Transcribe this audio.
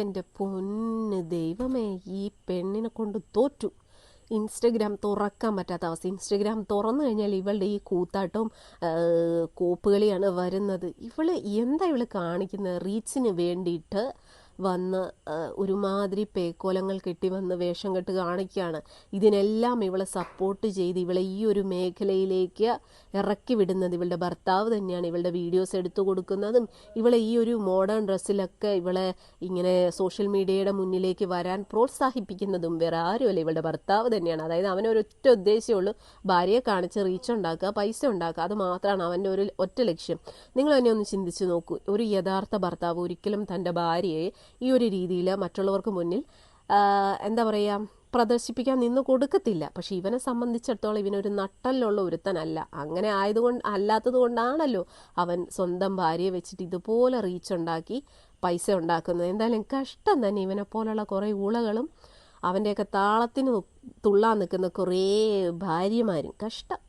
എൻ്റെ പൊന്ന് ദൈവമേ, ഈ പെണ്ണിനെ കൊണ്ട് തോറ്റു. ഇൻസ്റ്റഗ്രാം തുറക്കാൻ പറ്റാത്ത അവസ്ഥ. ഇൻസ്റ്റഗ്രാം തുറന്നു കഴിഞ്ഞാൽ ഇവളുടെ ഈ കൂത്താട്ടവും കോപ്പുകളിയാണ് വരുന്നത്. എന്താ ഇവള് കാണിക്കുന്നത്? റീച്ചിന് വേണ്ടിയിട്ട് വന്ന് ഒരുമാതിരി പേക്കോലങ്ങൾ കെട്ടി വന്ന് വേഷം കെട്ട് കാണിക്കുകയാണ്. ഇതിനെല്ലാം ഇവളെ സപ്പോർട്ട് ചെയ്ത് ഇവളെ ഈ ഒരു മേഖലയിലേക്ക് ഇറക്കി വിടുന്നത് ഇവളുടെ ഭർത്താവ് തന്നെയാണ്. ഇവളുടെ വീഡിയോസ് എടുത്തു കൊടുക്കുന്നതും ഇവളെ ഈ ഒരു മോഡേൺ ഡ്രസ്സിലൊക്കെ ഇവളെ ഇങ്ങനെ സോഷ്യൽ മീഡിയയുടെ മുന്നിലേക്ക് വരാൻ പ്രോത്സാഹിപ്പിക്കുന്നതും വേറെ ആരുമല്ല, ഇവളുടെ ഭർത്താവ് തന്നെയാണ്. അതായത് അവനൊരൊറ്റ ഉദ്ദേശമേ ഉള്ളൂ, ഭാര്യയെ കാണിച്ച് റീച്ച് ഉണ്ടാക്കുക, പൈസ ഉണ്ടാക്കുക. അത് മാത്രമാണ് അവൻ്റെ ഒരു ഒറ്റ ലക്ഷ്യം. നിങ്ങൾ തന്നെ ഒന്ന് ചിന്തിച്ച് നോക്കൂ. ഒരു യഥാർത്ഥ ഭർത്താവ് ഒരിക്കലും തൻ്റെ ഭാര്യയെ ഈ ഒരു രീതിയിൽ മറ്റുള്ളവർക്ക് മുന്നിൽ എന്താ പറയുക പ്രദർശിപ്പിക്കാൻ നിന്ന് കൊടുക്കത്തില്ല. പക്ഷെ ഇവനെ സംബന്ധിച്ചിടത്തോളം ഇവനൊരു നട്ടലുള്ള ഒരുത്തനല്ല. അങ്ങനെ അല്ലാത്തത് കൊണ്ടാണല്ലോ അവൻ സ്വന്തം ഭാര്യയെ വെച്ചിട്ട് ഇതുപോലെ റീച്ച് ഉണ്ടാക്കി പൈസ ഉണ്ടാക്കുന്നത്. എന്തായാലും കഷ്ടം തന്നെ. ഇവനെ പോലുള്ള കുറേ ഊളകളും അവൻ്റെയൊക്കെ താളത്തിന് തുള്ളാൻ നിൽക്കുന്ന കുറേ ഭാര്യമാരും കഷ്ടം.